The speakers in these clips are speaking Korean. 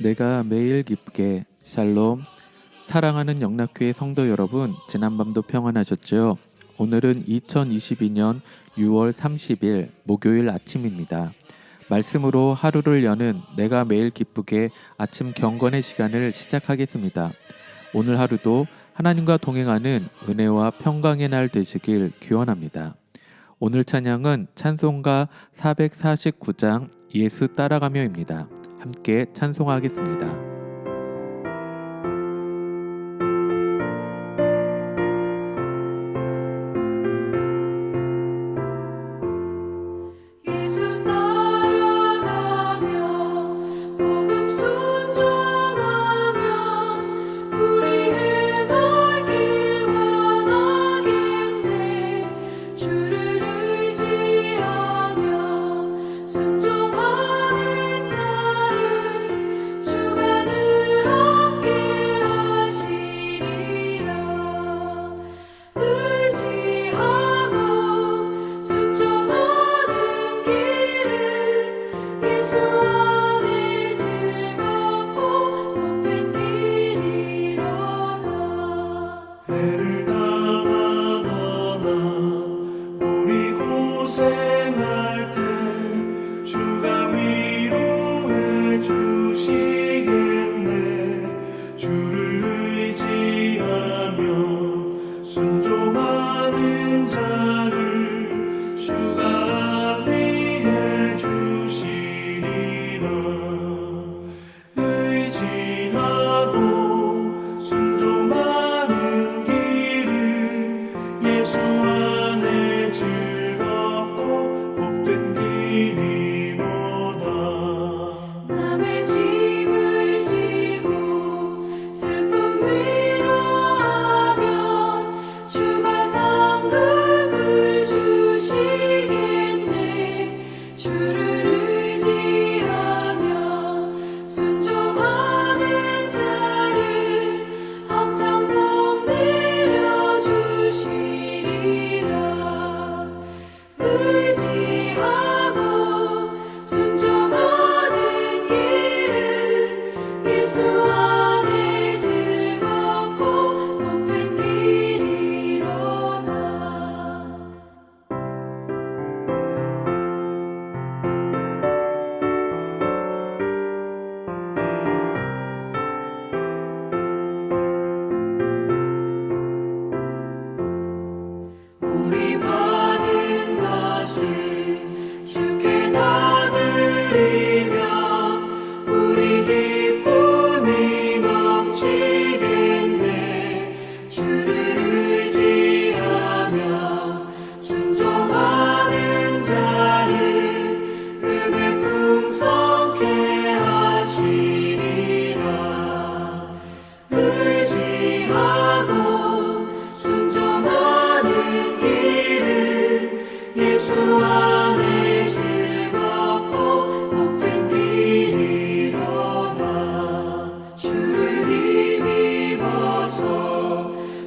내가 매일 기쁘게 샬롬. 사랑하는 영락교회 성도 여러분, 지난밤도 평안하셨죠? 오늘은 2022년 6월 30일 목요일 아침입니다. 말씀으로 하루를 여는 내가 매일 기쁘게 아침 경건의 시간을 시작하겠습니다. 오늘 하루도 하나님과 동행하는 은혜와 평강의 날 되시길 기원합니다. 오늘 찬양은 찬송가 449장 예수 따라가며입니다. 함께 찬송하겠습니다. 예수 따라가며 복음 순종하며 우리 행할 길 원하겠네. 주를 의지하며 순종하는 자를 주가 늘 함께 하시리라. 의지하고 순종하는 길은 예수 안에 즐겁고 복된 길이로다. 해를 당하거나 우리 고생할 때 주가 위로해 주시겠네. 주를 의지하며 순종하는 자를 주가 위해 주시리라. 의지하고 순종하는 길은 예수 안에 즐겁고 복된 길이로다. 남의 짐을 지고 슬픔 위로하면 주가 상급을 주시겠네. 주를 의지하며 순종하는 자를 항상 복 내려 주시리라. 의지하고 순종하는 길은 예수 안에 즐겁고 복된 길이로다. 우리 받은 것을 주께 다 드리며 우리 기쁨이 넘치겠네. 주를 의지하며 순종하는 자를 은혜 풍성케 하시리라. 의지하고 순종하는 길은 예수 안에 즐겁고 복된 길이로다. 주를 힘입어서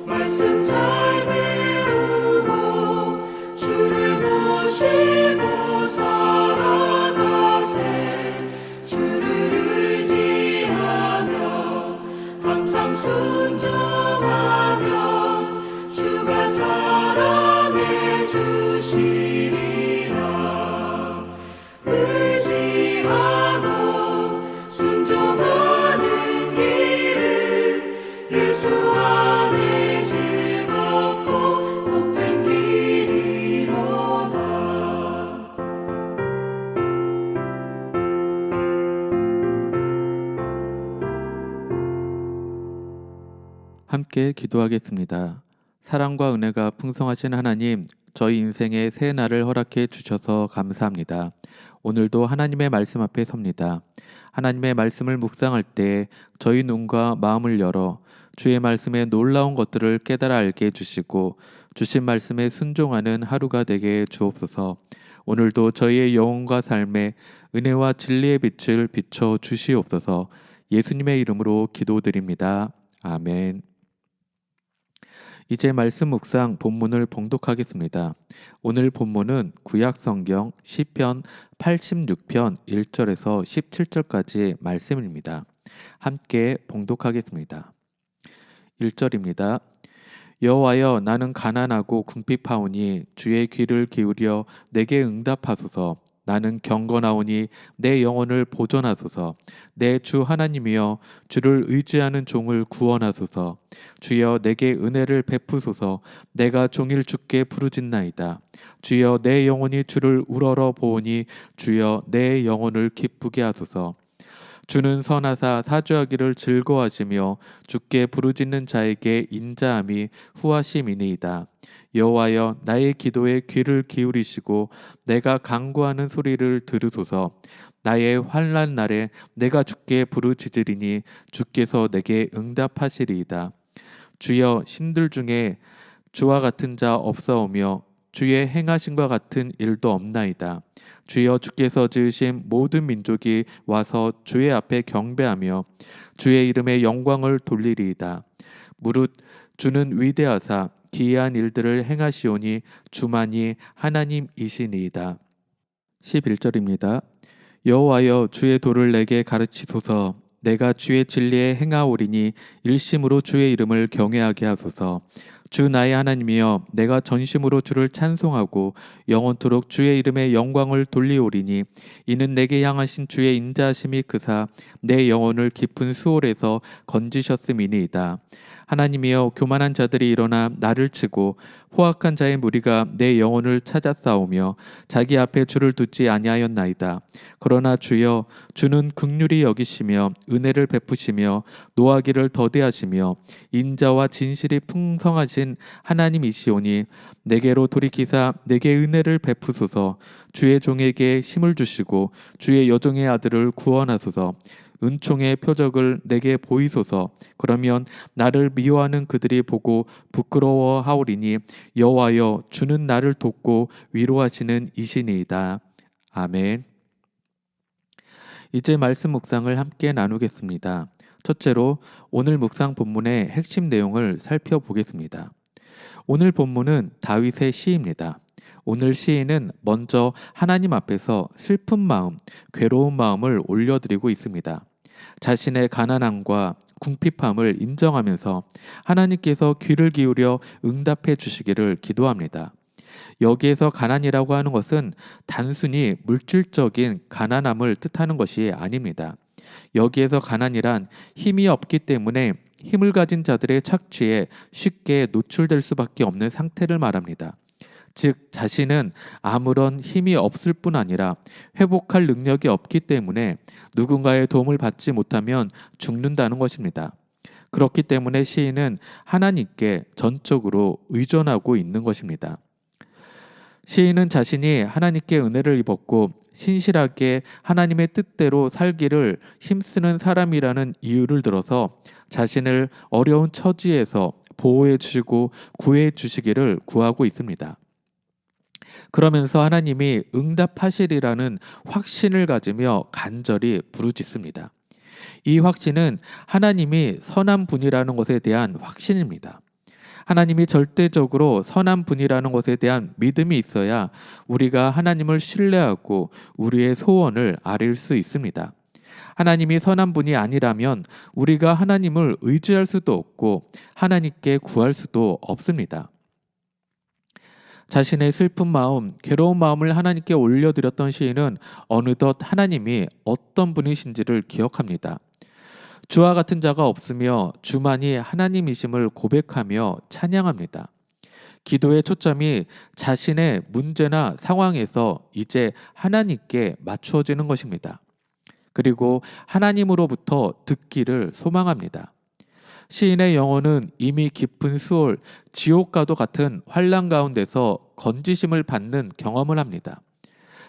말씀 잘 배우고 주를 모시고 살아가세. 주를 의지하며 항상 순종하며 주가 사랑해 주시리라. 의지하고 순종하는 길은 예수 안에 즐겁고 복된 길이로다. 함께 기도하겠습니다. 사랑과 은혜가 풍성하신 하나님, 저희 인생에 새 날을 허락해 주셔서 감사합니다. 오늘도 하나님의 말씀 앞에 섭니다. 하나님의 말씀을 묵상할 때 저희 눈과 마음을 열어 주의 말씀의 놀라운 것들을 깨달아 알게 해주시고 주신 말씀에 순종하는 하루가 되게 주옵소서. 오늘도 저희의 영혼과 삶에 은혜와 진리의 빛을 비춰 주시옵소서. 예수님의 이름으로 기도드립니다. 아멘. 이제 말씀 묵상 본문을 봉독하겠습니다. 오늘 본문은 구약성경 시편 86편 1절에서 17절까지 말씀입니다. 함께 봉독하겠습니다. 1절입니다. 여호와여, 나는 가난하고 궁핍하오니 주의 귀를 기울여 내게 응답하소서. 나는 경건하오니 내 영혼을 보존하소서. 내 주 하나님이여, 주를 의지하는 종을 구원하소서. 주여, 내게 은혜를 베푸소서. 내가 종일 주께 부르짖나이다. 주여, 내 영혼이 주를 우러러 보오니 주여, 내 영혼을 기쁘게 하소서. 주는 선하사 사죄하기를 즐거워하시며 주께 부르짖는 자에게 인자함이 후하심이니이다. 여호와여, 나의 기도에 귀를 기울이시고 내가 간구하는 소리를 들으소서. 나의 환난 날에 내가 주께 부르짖으리니 주께서 내게 응답하시리이다. 주여, 신들 중에 주와 같은 자 없사오며 주의 행하심과 같은 일도 없나이다. 주여, 주께서 지으신 모든 민족이 와서 주의 앞에 경배하며 주의 이름에 영광을 돌리리이다. 무릇 주는 위대하사 기이한 일들을 행하시오니 주만이 하나님이시니이다. 11절입니다. 여호와여, 주의 도를 내게 가르치소서. 내가 주의 진리에 행하오리니 일심으로 주의 이름을 경외하게 하소서. 주 나의 하나님이여, 내가 전심으로 주를 찬송하고 영원토록 주의 이름에 영광을 돌리오리니 이는 내게 향하신 주의 인자하심이 크사 내 영혼을 깊은 수월에서 건지셨음이니이다. 하나님이여, 교만한 자들이 일어나 나를 치고 포악한 자의 무리가 내 영혼을 찾아 싸우며 자기 앞에 주를 두지 아니하였나이다. 그러나 주여, 주는 긍휼히 여기시며 은혜를 베푸시며 노하기를 더디하시며 인자와 진실이 풍성하신 하나님이시오니 내게로 돌이키사 내게 은혜를 베푸소서. 주의 종에게 힘을 주시고 주의 여종의 아들을 구원하소서. 은총의 표적을 내게 보이소서. 그러면 나를 미워하는 그들이 보고 부끄러워하오리니 여호와여, 주는 나를 돕고 위로하시는 이시니이다. 아멘. 이제 말씀 묵상을 함께 나누겠습니다. 첫째로 오늘 묵상 본문의 핵심 내용을 살펴보겠습니다. 오늘 본문은 다윗의 시입니다. 오늘 시인은 먼저 하나님 앞에서 슬픈 마음, 괴로운 마음을 올려드리고 있습니다. 자신의 가난함과 궁핍함을 인정하면서 하나님께서 귀를 기울여 응답해 주시기를 기도합니다. 여기에서 가난이라고 하는 것은 단순히 물질적인 가난함을 뜻하는 것이 아닙니다. 여기에서 가난이란 힘이 없기 때문에 힘을 가진 자들의 착취에 쉽게 노출될 수밖에 없는 상태를 말합니다. 즉, 자신은 아무런 힘이 없을 뿐 아니라 회복할 능력이 없기 때문에 누군가의 도움을 받지 못하면 죽는다는 것입니다. 그렇기 때문에 시인은 하나님께 전적으로 의존하고 있는 것입니다. 시인은 자신이 하나님께 은혜를 입었고 신실하게 하나님의 뜻대로 살기를 힘쓰는 사람이라는 이유를 들어서 자신을 어려운 처지에서 보호해 주시고 구해 주시기를 구하고 있습니다. 그러면서 하나님이 응답하시리라는 확신을 가지며 간절히 부르짖습니다. 이 확신은 하나님이 선한 분이라는 것에 대한 확신입니다. 하나님이 절대적으로 선한 분이라는 것에 대한 믿음이 있어야 우리가 하나님을 신뢰하고 우리의 소원을 아릴 수 있습니다. 하나님이 선한 분이 아니라면 우리가 하나님을 의지할 수도 없고 하나님께 구할 수도 없습니다. 자신의 슬픈 마음, 괴로운 마음을 하나님께 올려드렸던 시인은 어느덧 하나님이 어떤 분이신지를 기억합니다. 주와 같은 자가 없으며 주만이 하나님이심을 고백하며 찬양합니다. 기도의 초점이 자신의 문제나 상황에서 이제 하나님께 맞추어지는 것입니다. 그리고 하나님으로부터 듣기를 소망합니다. 시인의 영혼은 이미 깊은 수월, 지옥과도 같은 환난 가운데서 건지심을 받는 경험을 합니다.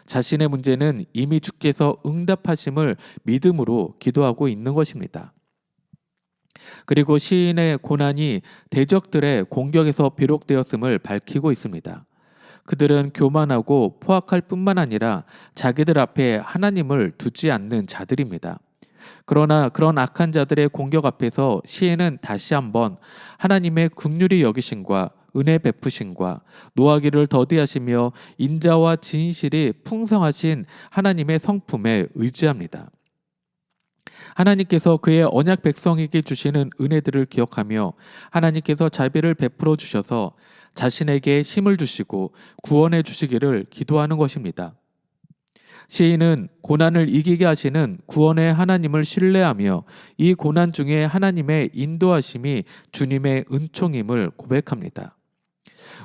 자신의 문제는 이미 주께서 응답하심을 믿음으로 기도하고 있는 것입니다. 그리고 시인의 고난이 대적들의 공격에서 비롯되었음을 밝히고 있습니다. 그들은 교만하고 포악할 뿐만 아니라 자기들 앞에 하나님을 두지 않는 자들입니다. 그러나 그런 악한 자들의 공격 앞에서 시인은 다시 한번 하나님의 긍휼히 여기심과 은혜 베푸심과 노하기를 더디하시며 인자와 진실이 풍성하신 하나님의 성품에 의지합니다. 하나님께서 그의 언약 백성에게 주시는 은혜들을 기억하며 하나님께서 자비를 베풀어 주셔서 자신에게 힘을 주시고 구원해 주시기를 기도하는 것입니다. 시인은 고난을 이기게 하시는 구원의 하나님을 신뢰하며 이 고난 중에 하나님의 인도하심이 주님의 은총임을 고백합니다.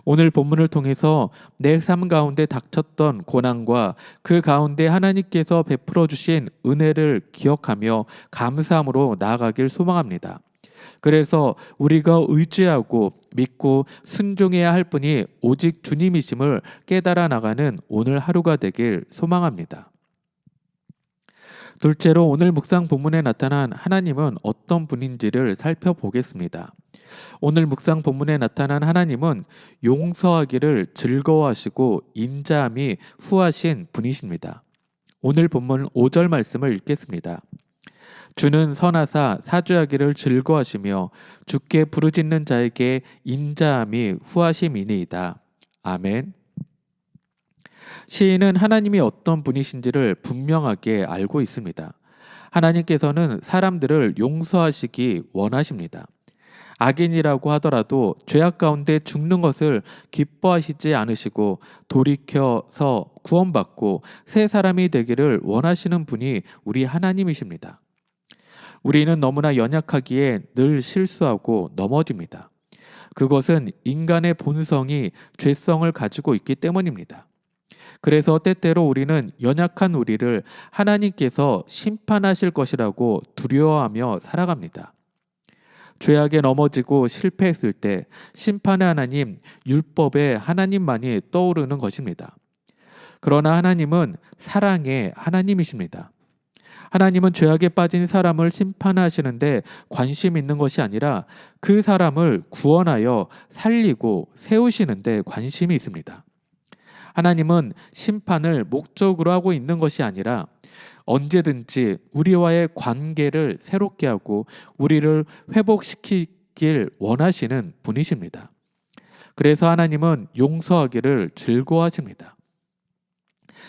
오늘 본문을 통해서 내 삶 가운데 닥쳤던 고난과 그 가운데 하나님께서 베풀어 주신 은혜를 기억하며 감사함으로 나아가길 소망합니다. 그래서 우리가 의지하고 믿고 순종해야 할 분이 오직 주님이심을 깨달아 나가는 오늘 하루가 되길 소망합니다. 둘째로 오늘 묵상 본문에 나타난 하나님은 어떤 분인지를 살펴보겠습니다. 오늘 묵상 본문에 나타난 하나님은 용서하기를 즐거워하시고 인자함이 후하신 분이십니다. 오늘 본문 5절 말씀을 읽겠습니다. 주는 선하사 사죄하기를 즐거워하시며 주께 부르짖는 자에게 인자함이 후하심이니이다. 아멘. 시인은 하나님이 어떤 분이신지를 분명하게 알고 있습니다. 하나님께서는 사람들을 용서하시기 원하십니다. 악인이라고 하더라도 죄악 가운데 죽는 것을 기뻐하시지 않으시고 돌이켜서 구원받고 새 사람이 되기를 원하시는 분이 우리 하나님이십니다. 우리는 너무나 연약하기에 늘 실수하고 넘어집니다. 그것은 인간의 본성이 죄성을 가지고 있기 때문입니다. 그래서 때때로 우리는 연약한 우리를 하나님께서 심판하실 것이라고 두려워하며 살아갑니다. 죄악에 넘어지고 실패했을 때 심판의 하나님, 율법의 하나님만이 떠오르는 것입니다. 그러나 하나님은 사랑의 하나님이십니다. 하나님은 죄악에 빠진 사람을 심판하시는데 관심 있는 것이 아니라 그 사람을 구원하여 살리고 세우시는데 관심이 있습니다. 하나님은 심판을 목적으로 하고 있는 것이 아니라 언제든지 우리와의 관계를 새롭게 하고 우리를 회복시키길 원하시는 분이십니다. 그래서 하나님은 용서하기를 즐거워하십니다.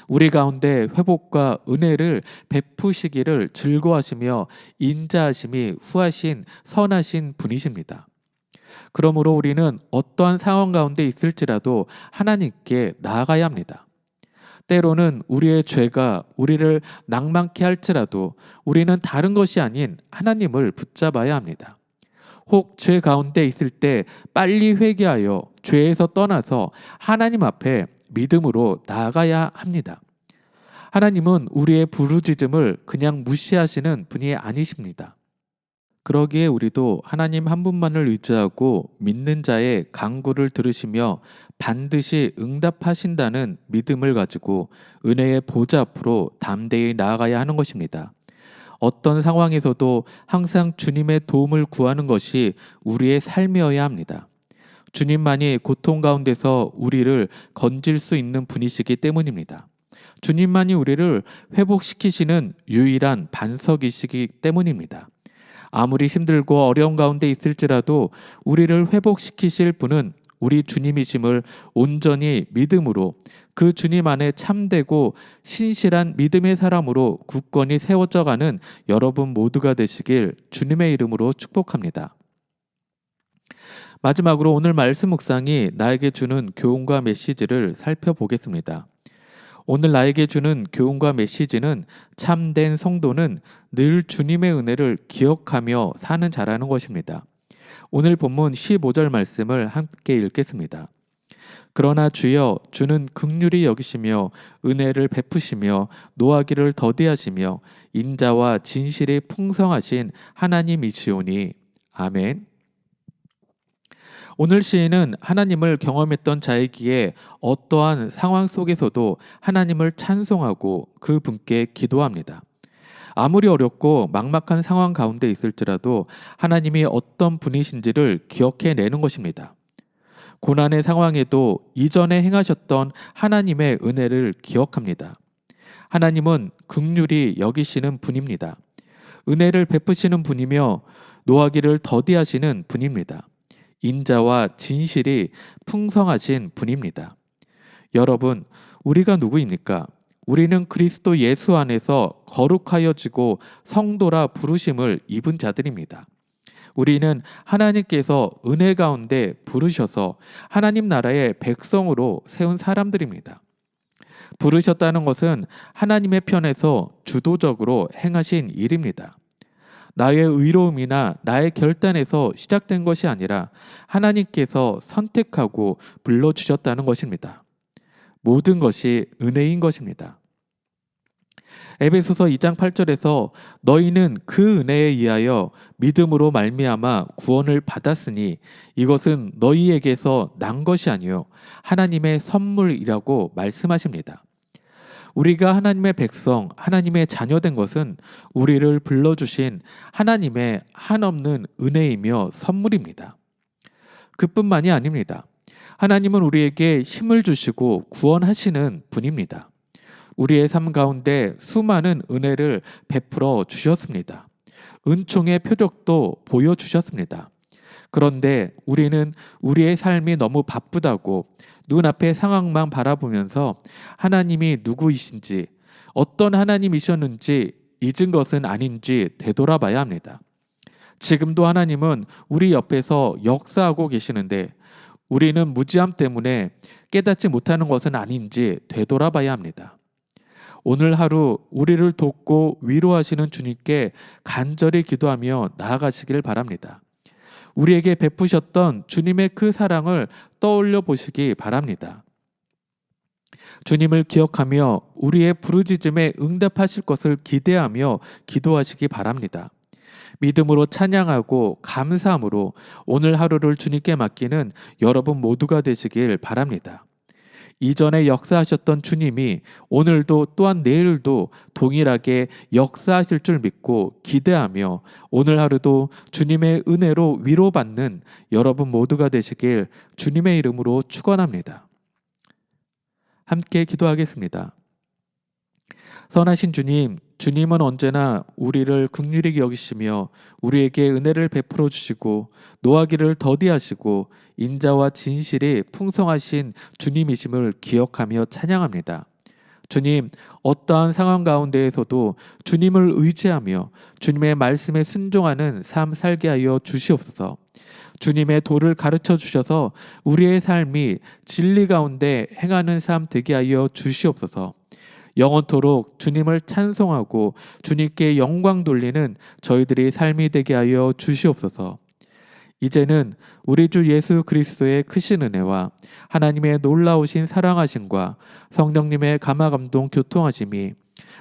우리 가운데 회복과 은혜를 베푸시기를 즐거워하시며 인자하심이 후하신 선하신 분이십니다. 그러므로 우리는 어떠한 상황 가운데 있을지라도 하나님께 나아가야 합니다. 때로는 우리의 죄가 우리를 낭만케 할지라도 우리는 다른 것이 아닌 하나님을 붙잡아야 합니다. 혹 죄 가운데 있을 때 빨리 회개하여 죄에서 떠나서 하나님 앞에 믿음으로 나아가야 합니다. 하나님은 우리의 부르짖음을 그냥 무시하시는 분이 아니십니다. 그러기에 우리도 하나님 한 분만을 의지하고 믿는 자의 간구를 들으시며 반드시 응답하신다는 믿음을 가지고 은혜의 보좌 앞으로 담대히 나아가야 하는 것입니다. 어떤 상황에서도 항상 주님의 도움을 구하는 것이 우리의 삶이어야 합니다. 주님만이 고통 가운데서 우리를 건질 수 있는 분이시기 때문입니다. 주님만이 우리를 회복시키시는 유일한 반석이시기 때문입니다. 아무리 힘들고 어려운 가운데 있을지라도 우리를 회복시키실 분은 우리 주님이심을 온전히 믿음으로 그 주님 안에 참되고 신실한 믿음의 사람으로 굳건히 세워져 가는 여러분 모두가 되시길 주님의 이름으로 축복합니다. 마지막으로 오늘 말씀 묵상이 나에게 주는 교훈과 메시지를 살펴보겠습니다. 오늘 나에게 주는 교훈과 메시지는 참된 성도는 늘 주님의 은혜를 기억하며 사는 자라는 것입니다. 오늘 본문 15절 말씀을 함께 읽겠습니다. 그러나 주여 주는 긍휼히 여기시며 은혜를 베푸시며 노하기를 더디하시며 인자와 진실이 풍성하신 하나님이시오니 아멘. 오늘 시인은 하나님을 경험했던 자이기에 어떠한 상황 속에서도 하나님을 찬송하고 그 분께 기도합니다. 아무리 어렵고 막막한 상황 가운데 있을지라도 하나님이 어떤 분이신지를 기억해내는 것입니다. 고난의 상황에도 이전에 행하셨던 하나님의 은혜를 기억합니다. 하나님은 긍휼히 여기시는 분입니다. 은혜를 베푸시는 분이며 노하기를 더디하시는 분입니다. 인자와 진실이 풍성하신 분입니다. 여러분, 우리가 누구입니까? 우리는 그리스도 예수 안에서 거룩하여지고 성도라 부르심을 입은 자들입니다. 우리는 하나님께서 은혜 가운데 부르셔서 하나님 나라의 백성으로 세운 사람들입니다. 부르셨다는 것은 하나님의 편에서 주도적으로 행하신 일입니다. 나의 의로움이나 나의 결단에서 시작된 것이 아니라 하나님께서 선택하고 불러주셨다는 것입니다. 모든 것이 은혜인 것입니다. 에베소서 2장 8절에서 너희는 그 은혜에 의하여 믿음으로 말미암아 구원을 받았으니 이것은 너희에게서 난 것이 아니요 하나님의 선물이라고 말씀하십니다. 우리가 하나님의 백성, 하나님의 자녀된 것은 우리를 불러주신 하나님의 한없는 은혜이며 선물입니다. 그뿐만이 아닙니다. 하나님은 우리에게 힘을 주시고 구원하시는 분입니다. 우리의 삶 가운데 수많은 은혜를 베풀어 주셨습니다. 은총의 표적도 보여주셨습니다. 그런데 우리는 우리의 삶이 너무 바쁘다고 눈앞의 상황만 바라보면서 하나님이 누구이신지, 어떤 하나님이셨는지 잊은 것은 아닌지 되돌아봐야 합니다. 지금도 하나님은 우리 옆에서 역사하고 계시는데 우리는 무지함 때문에 깨닫지 못하는 것은 아닌지 되돌아봐야 합니다. 오늘 하루 우리를 돕고 위로하시는 주님께 간절히 기도하며 나아가시길 바랍니다. 우리에게 베푸셨던 주님의 그 사랑을 떠올려 보시기 바랍니다. 주님을 기억하며 우리의 부르짖음에 응답하실 것을 기대하며 기도하시기 바랍니다. 믿음으로 찬양하고 감사함으로 오늘 하루를 주님께 맡기는 여러분 모두가 되시길 바랍니다. 이전에 역사하셨던 주님이 오늘도 또한 내일도 동일하게 역사하실 줄 믿고 기대하며 오늘 하루도 주님의 은혜로 위로받는 여러분 모두가 되시길 주님의 이름으로 축원합니다. 함께 기도하겠습니다. 선하신 주님, 주님은 언제나 우리를 긍휼히 여기시며 우리에게 은혜를 베풀어 주시고 노하기를 더디하시고 인자와 진실이 풍성하신 주님이심을 기억하며 찬양합니다. 주님, 어떠한 상황 가운데에서도 주님을 의지하며 주님의 말씀에 순종하는 삶 살게 하여 주시옵소서. 주님의 도를 가르쳐 주셔서 우리의 삶이 진리 가운데 행하는 삶 되게 하여 주시옵소서. 영원토록 주님을 찬송하고 주님께 영광 돌리는 저희들의 삶이 되게 하여 주시옵소서. 이제는 우리 주 예수 그리스도의 크신 은혜와 하나님의 놀라우신 사랑하심과 성령님의 감화감동 교통하심이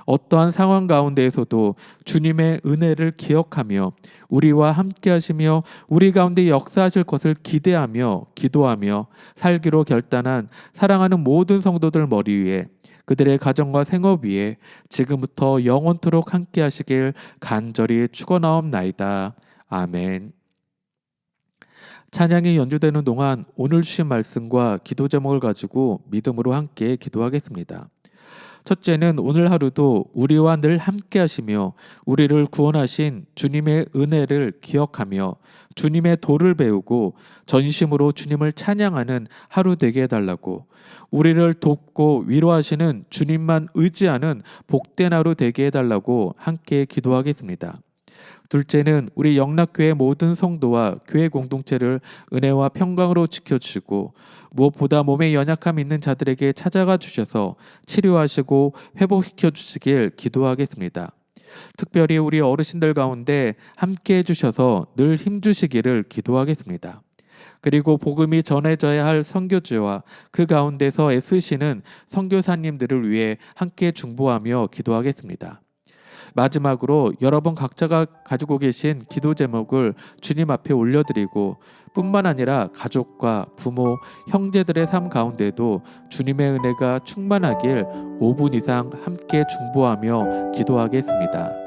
어떠한 상황 가운데에서도 주님의 은혜를 기억하며 우리와 함께 하시며 우리 가운데 역사하실 것을 기대하며 기도하며 살기로 결단한 사랑하는 모든 성도들 머리 위에 그들의 가정과 생업 위에 지금부터 영원토록 함께 하시길 간절히 축원하옵나이다. 아멘. 찬양이 연주되는 동안 오늘 주신 말씀과 기도 제목을 가지고 믿음으로 함께 기도하겠습니다. 첫째는 오늘 하루도 우리와 늘 함께 하시며 우리를 구원하신 주님의 은혜를 기억하며 주님의 도를 배우고 전심으로 주님을 찬양하는 하루 되게 해달라고, 우리를 돕고 위로하시는 주님만 의지하는 복된 하루 되게 해달라고 함께 기도하겠습니다. 둘째는 우리 영락교회 모든 성도와 교회 공동체를 은혜와 평강으로 지켜주시고 무엇보다 몸에 연약함 있는 자들에게 찾아가 주셔서 치료하시고 회복시켜 주시길 기도하겠습니다. 특별히 우리 어르신들 가운데 함께 해주셔서 늘 힘주시기를 기도하겠습니다. 그리고 복음이 전해져야 할 선교지와 그 가운데서 애쓰시는 선교사님들을 위해 함께 중보하며 기도하겠습니다. 마지막으로 여러분 각자가 가지고 계신 기도 제목을 주님 앞에 올려드리고 뿐만 아니라 가족과 부모, 형제들의 삶 가운데도 주님의 은혜가 충만하길 5분 이상 함께 중보하며 기도하겠습니다.